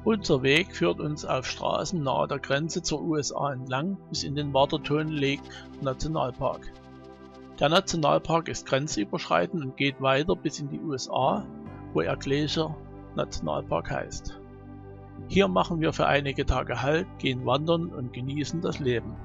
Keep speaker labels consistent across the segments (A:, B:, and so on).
A: Unser Weg führt uns auf Straßen nahe der Grenze zur USA entlang bis in den Waterton Lake Nationalpark. Der Nationalpark ist grenzüberschreitend und geht weiter bis in die USA, wo er Glacier Nationalpark heißt. Hier machen wir für einige Tage Halt, gehen wandern und genießen das Leben.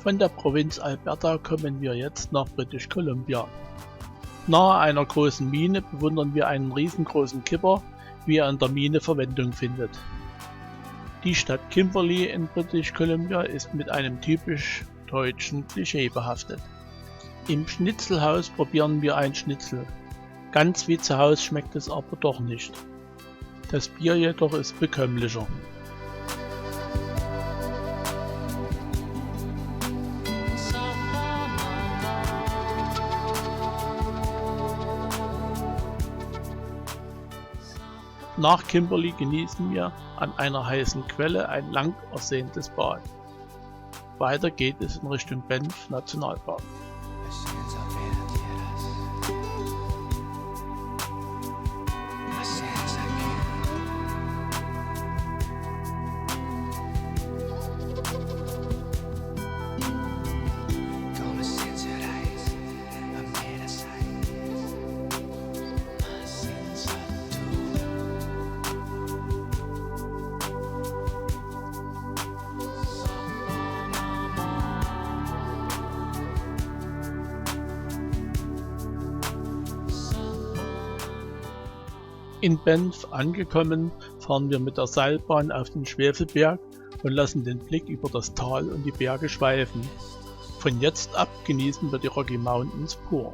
A: Von der Provinz Alberta kommen wir jetzt nach British Columbia. Nahe einer großen Mine bewundern wir einen riesengroßen Kipper, wie er in der Mine Verwendung findet. Die Stadt Kimberley in British Columbia ist mit einem typisch deutschen Klischee behaftet. Im Schnitzelhaus probieren wir ein Schnitzel. Ganz wie zu Hause schmeckt es aber doch nicht. Das Bier jedoch ist bekömmlicher. Nach Kimberley genießen wir an einer heißen Quelle ein lang ersehntes Bad. Weiter geht es in Richtung Banff Nationalpark. In Banff angekommen, fahren wir mit der Seilbahn auf den Schwefelberg und lassen den Blick über das Tal und die Berge schweifen. Von jetzt ab genießen wir die Rocky Mountains pur.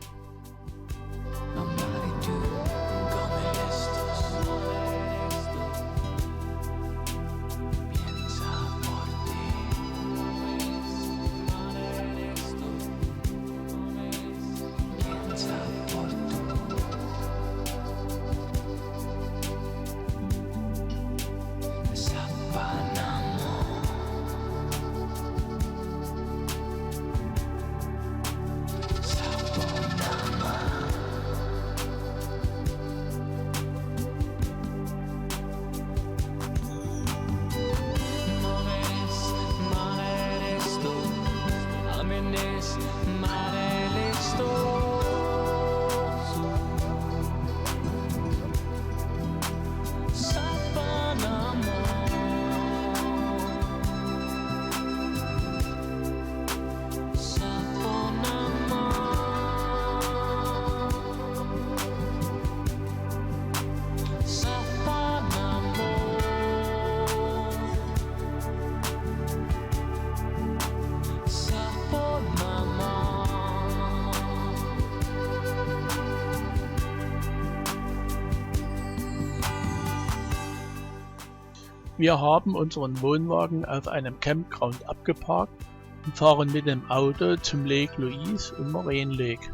A: Wir haben unseren Wohnwagen auf einem Campground abgeparkt und fahren mit dem Auto zum Lake Louise und Moraine Lake.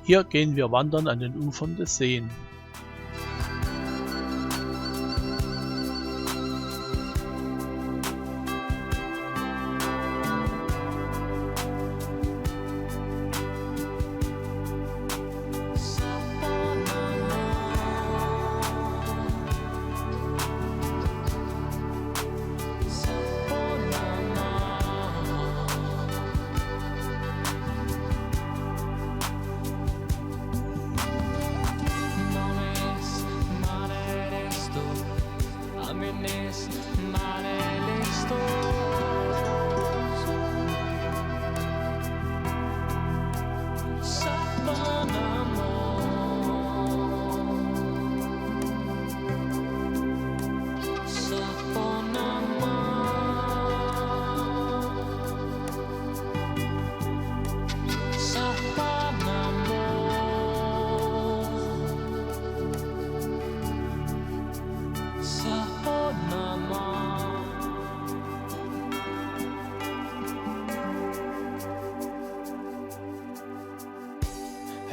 A: Hier gehen wir wandern an den Ufern des Seen.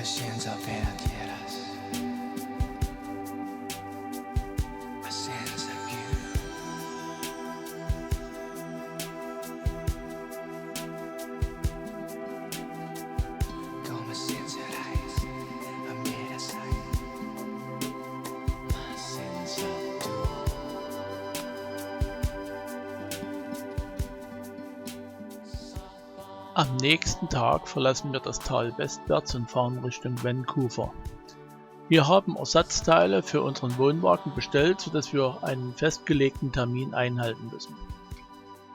B: Scenes of Verdaderas, a sense of you. Como sensarais a minha sai, a sense of tu.
A: Am nächsten Tag verlassen wir das Tal westwärts und fahren Richtung Vancouver. Wir haben Ersatzteile für unseren Wohnwagen bestellt, sodass wir einen festgelegten Termin einhalten müssen.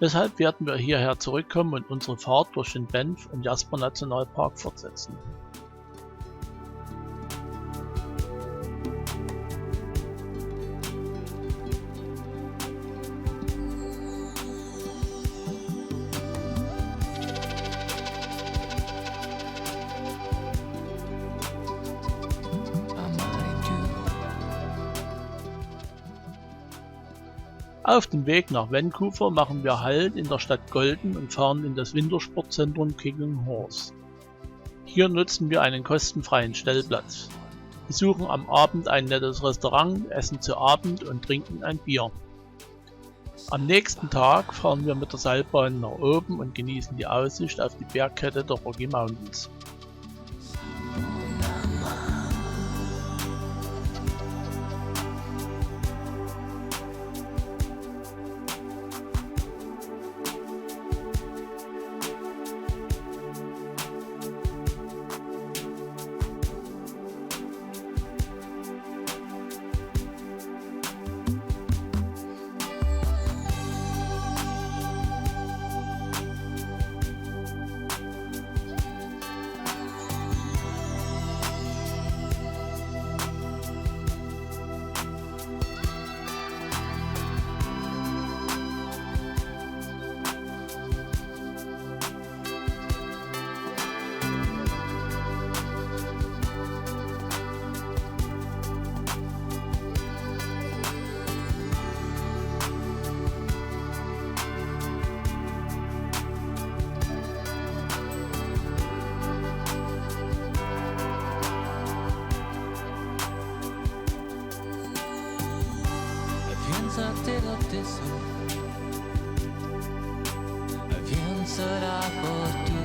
A: Deshalb werden wir hierher zurückkommen und unsere Fahrt durch den Banff- und Jasper-Nationalpark fortsetzen. Auf dem Weg nach Vancouver machen wir Halt in der Stadt Golden und fahren in das Wintersportzentrum Kicking Horse. Hier nutzen wir einen kostenfreien Stellplatz. Wir suchen am Abend ein nettes Restaurant, essen zu Abend und trinken ein Bier. Am nächsten Tag fahren wir mit der Seilbahn nach oben und genießen die Aussicht auf die Bergkette der Rocky Mountains.
B: Será por tu.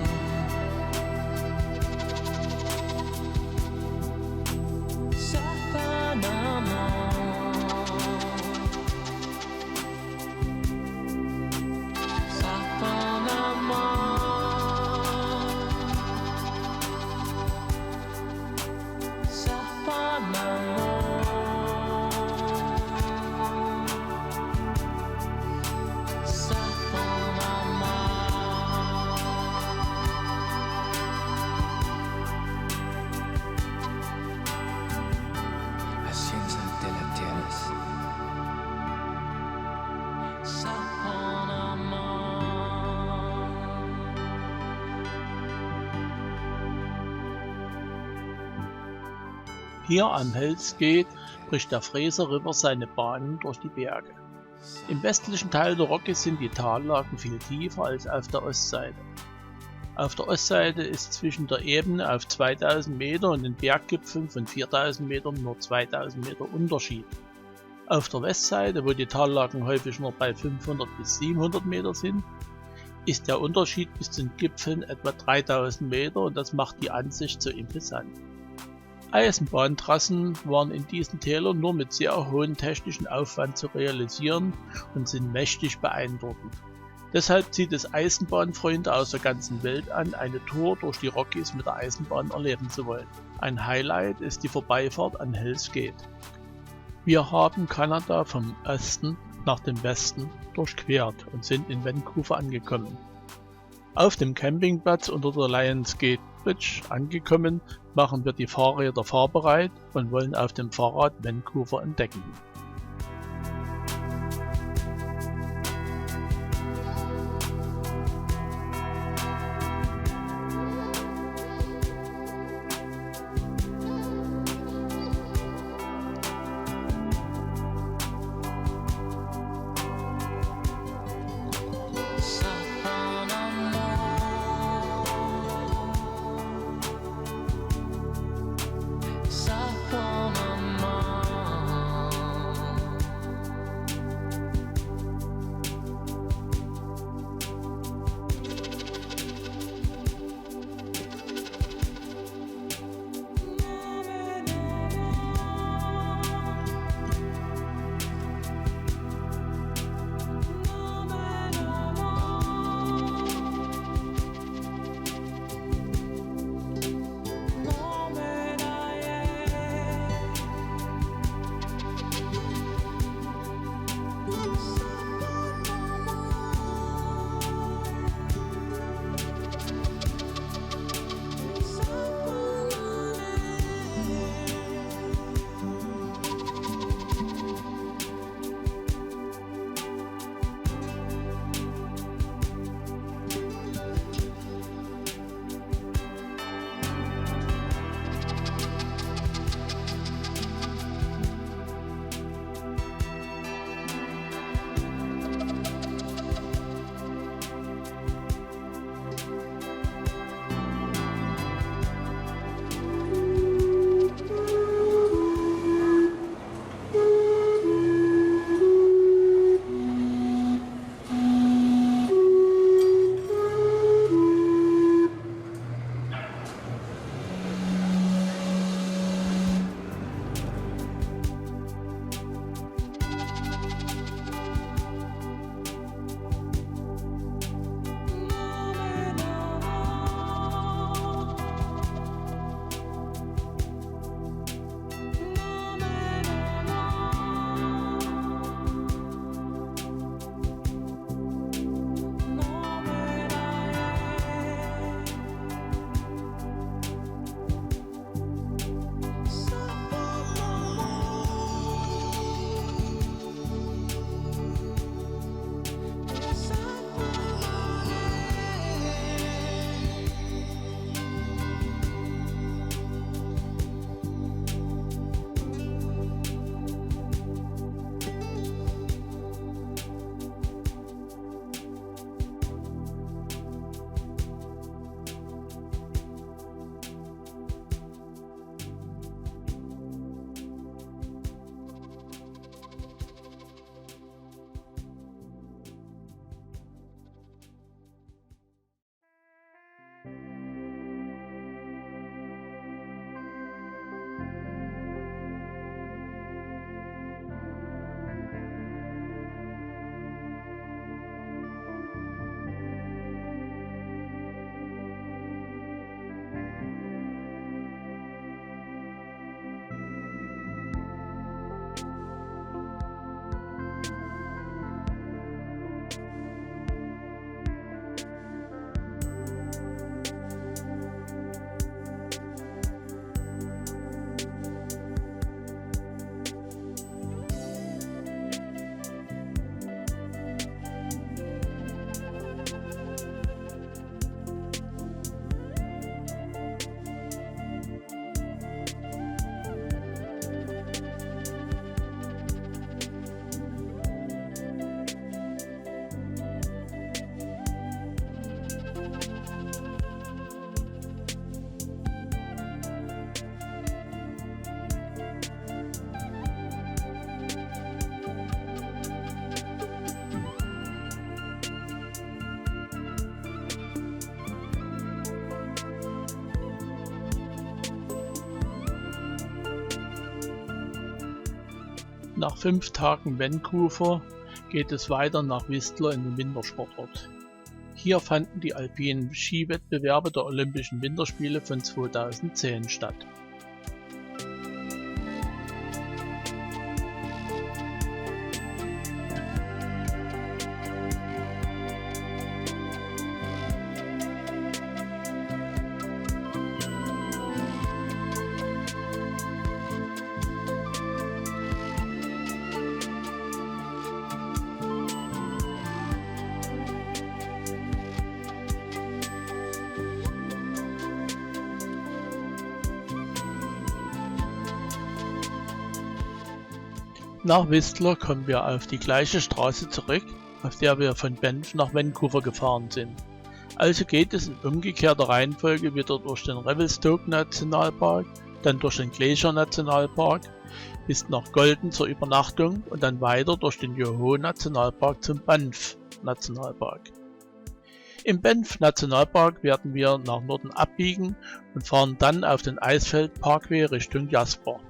A: Hier am Hells Gate bricht der Fraser River seine Bahnen durch die Berge. Im westlichen Teil der Rockies sind die Tallagen viel tiefer als auf der Ostseite. Auf der Ostseite ist zwischen der Ebene auf 2000 Meter und den Berggipfeln von 4000 Metern nur 2000 Meter Unterschied. Auf der Westseite, wo die Tallagen häufig nur bei 500 bis 700 Meter sind, ist der Unterschied bis zu den Gipfeln etwa 3000 Meter und das macht die Ansicht so imposant. Eisenbahntrassen waren in diesen Tälern nur mit sehr hohem technischen Aufwand zu realisieren und sind mächtig beeindruckend. Deshalb zieht es Eisenbahnfreunde aus der ganzen Welt an, eine Tour durch die Rockies mit der Eisenbahn erleben zu wollen. Ein Highlight ist die Vorbeifahrt an Hell's Gate. Wir haben Kanada vom Osten nach dem Westen durchquert und sind in Vancouver angekommen. Auf dem Campingplatz unter der Lions Gate Bridge angekommen, machen wir die Fahrräder fahrbereit und wollen auf dem Fahrrad Vancouver entdecken. Nach 5 Tagen Vancouver geht es weiter nach Whistler in den Wintersportort. Hier fanden die alpinen Skiwettbewerbe der Olympischen Winterspiele von 2010 statt. Nach Whistler kommen wir auf die gleiche Straße zurück, auf der wir von Banff nach Vancouver gefahren sind. Also geht es in umgekehrter Reihenfolge wieder durch den Revelstoke Nationalpark, dann durch den Glacier Nationalpark bis nach Golden zur Übernachtung und dann weiter durch den Yoho Nationalpark zum Banff Nationalpark. Im Banff Nationalpark werden wir nach Norden abbiegen und fahren dann auf den Icefield Parkway Richtung Jasper.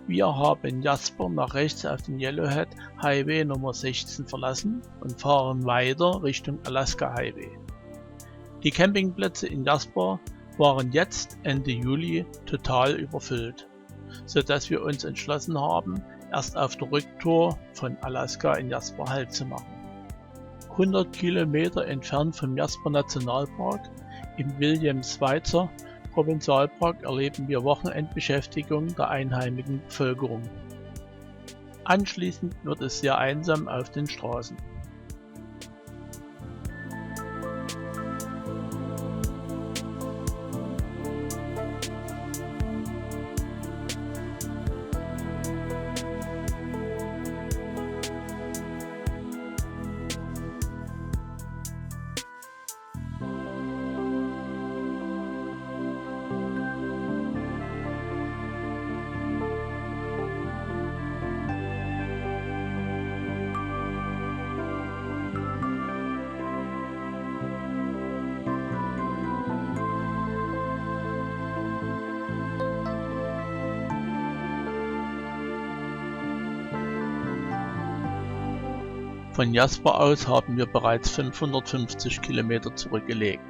A: Wir haben Jasper nach rechts auf den Yellowhead Highway Nummer 16 verlassen und fahren weiter Richtung Alaska Highway. Die Campingplätze in Jasper waren jetzt Ende Juli total überfüllt, sodass wir uns entschlossen haben, erst auf der Rücktour von Alaska in Jasper Halt zu machen. 100 Kilometer entfernt vom Jasper Nationalpark im Williams-Schweitzer Provinzialpark erleben wir Wochenendbeschäftigung der einheimischen Bevölkerung. Anschließend wird es sehr einsam auf den Straßen. Von Jasper aus haben wir bereits 550 Kilometer zurückgelegt.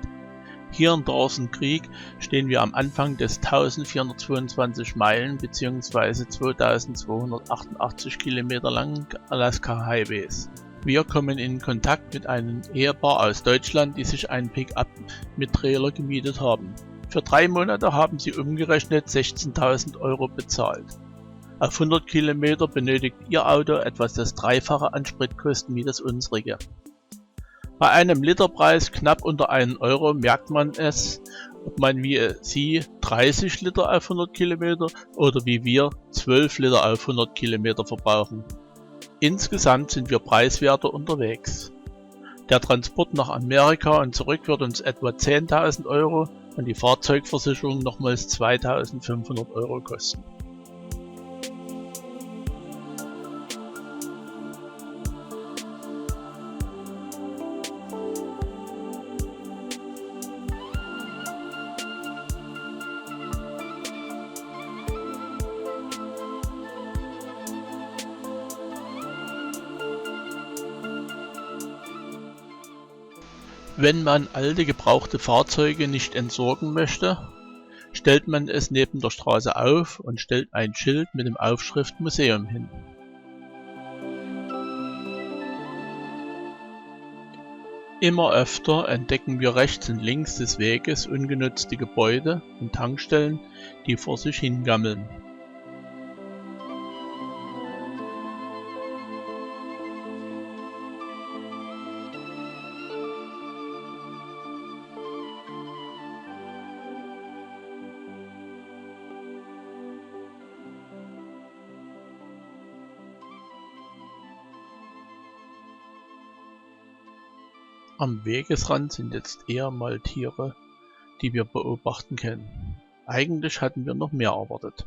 A: Hier in Dawson Creek stehen wir am Anfang des 1422 Meilen bzw. 2288 Kilometer langen Alaska Highways. Wir kommen in Kontakt mit einem Ehepaar aus Deutschland, die sich einen Pickup mit Trailer gemietet haben. Für 3 Monate haben sie umgerechnet 16.000 € bezahlt. Auf 100 Kilometer benötigt ihr Auto etwas das Dreifache an Spritkosten wie das unsrige. Bei einem Literpreis knapp unter 1 € merkt man es, ob man wie sie 30 Liter auf 100 Kilometer oder wie wir 12 Liter auf 100 Kilometer verbrauchen. Insgesamt sind wir preiswerter unterwegs. Der Transport nach Amerika und zurück wird uns etwa 10.000 € und die Fahrzeugversicherung nochmals 2.500 € kosten. Wenn man alte gebrauchte Fahrzeuge nicht entsorgen möchte, stellt man es neben der Straße auf und stellt ein Schild mit dem Aufschrift Museum hin. Immer öfter entdecken wir rechts und links des Weges ungenutzte Gebäude und Tankstellen, die vor sich hingammeln. Am Wegesrand sind jetzt eher mal Tiere, die wir beobachten können. Eigentlich hatten wir noch mehr erwartet.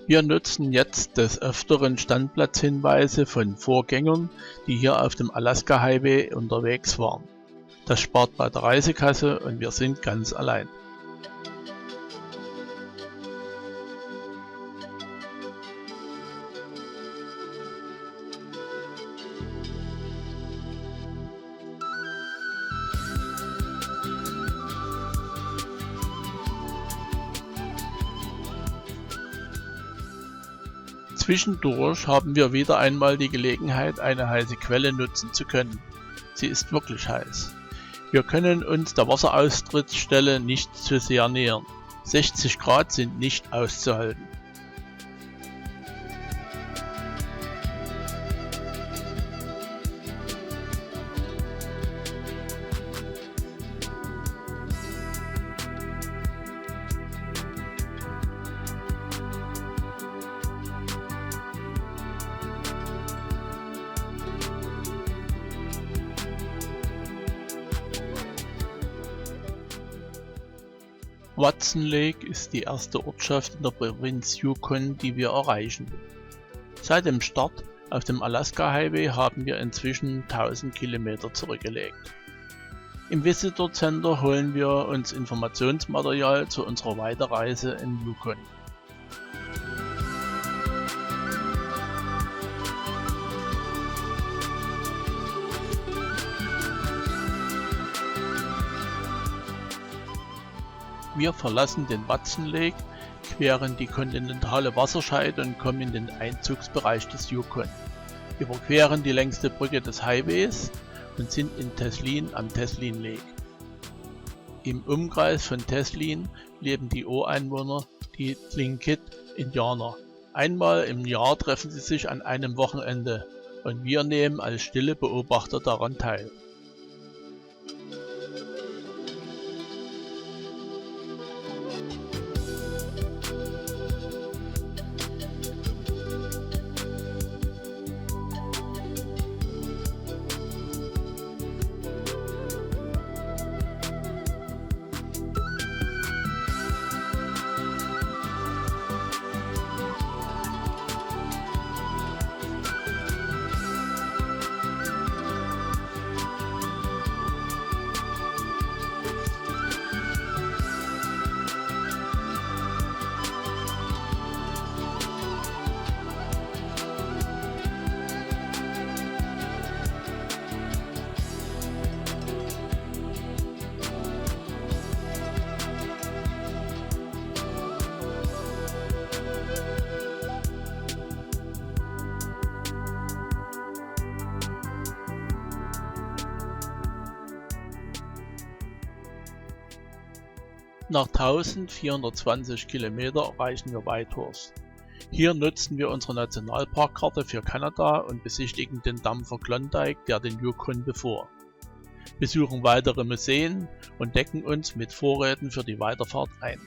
A: Wir nutzen jetzt des Öfteren Standplatzhinweise von Vorgängern, die hier auf dem Alaska Highway unterwegs waren. Das spart bei der Reisekasse und wir sind ganz allein. Zwischendurch haben wir wieder einmal die Gelegenheit, eine heiße Quelle nutzen zu können. Sie ist wirklich heiß. Wir können uns der Wasseraustrittsstelle nicht zu sehr nähern. 60 Grad sind nicht auszuhalten. Watson Lake ist die erste Ortschaft in der Provinz Yukon, die wir erreichen. Seit dem Start auf dem Alaska Highway haben wir inzwischen 1000 Kilometer zurückgelegt. Im Visitor Center holen wir uns Informationsmaterial zu unserer Weiterreise in Yukon. Wir verlassen den Watson Lake, queren die kontinentale Wasserscheide und kommen in den Einzugsbereich des Yukon, überqueren die längste Brücke des Highways und sind in Teslin am Teslin Lake. Im Umkreis von Teslin leben die Ureinwohner, die Tlingit-Indianer. Einmal im Jahr treffen sie sich an einem Wochenende und wir nehmen als stille Beobachter daran teil. Nach 1420 Kilometer erreichen wir Whitehorse. Hier nutzen wir unsere Nationalparkkarte für Kanada und besichtigen den Dampfer Klondike, der den Yukon befuhr, besuchen weitere Museen und decken uns mit Vorräten für die Weiterfahrt ein.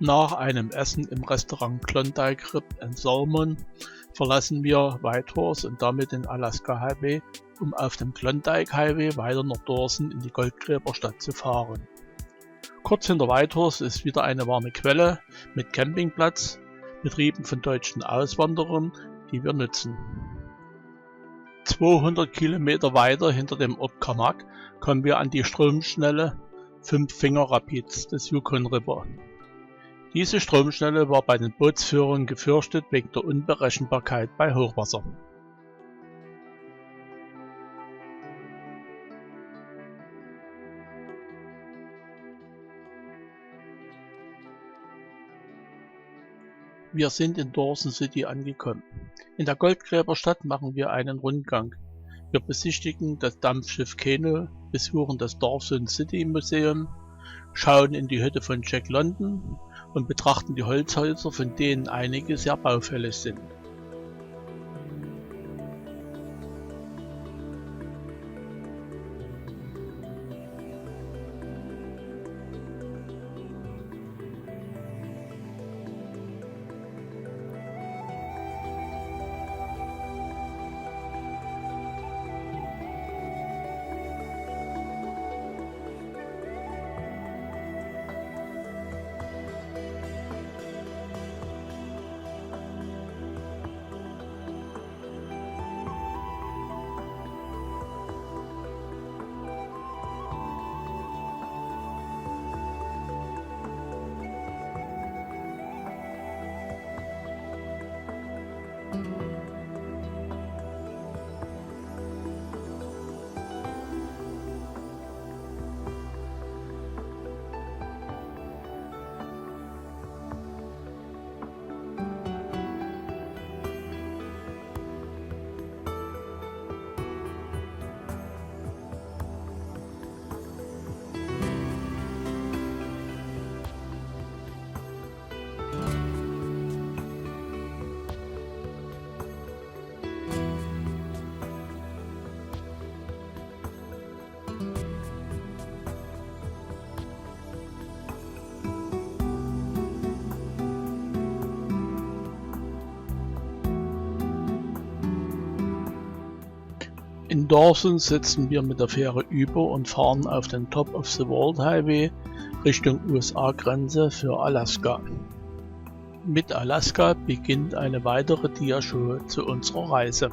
A: Nach einem Essen im Restaurant Klondike Rib and Salmon verlassen wir Whitehorse und damit den Alaska Highway, um auf dem Klondike Highway weiter nach Dawson in die Goldgräberstadt zu fahren. Kurz hinter Whitehorse ist wieder eine warme Quelle mit Campingplatz, betrieben von deutschen Auswanderern, die wir nutzen. 200 Kilometer weiter hinter dem Ort Kamak kommen wir an die stromschnelle Fünf-Finger Rapids des Yukon River. Diese Stromschnelle war bei den Bootsführern gefürchtet wegen der Unberechenbarkeit bei Hochwasser. Wir sind in Dawson City angekommen. In der Goldgräberstadt machen wir einen Rundgang. Wir besichtigen das Dampfschiff Keno, besuchen das Dawson City Museum, schauen in die Hütte von Jack London und betrachten die Holzhäuser, von denen einige sehr baufällig sind. In Dawson setzen wir mit der Fähre über und fahren auf den Top of the World Highway Richtung USA-Grenze für Alaska. Mit Alaska beginnt eine weitere Diashow zu unserer Reise.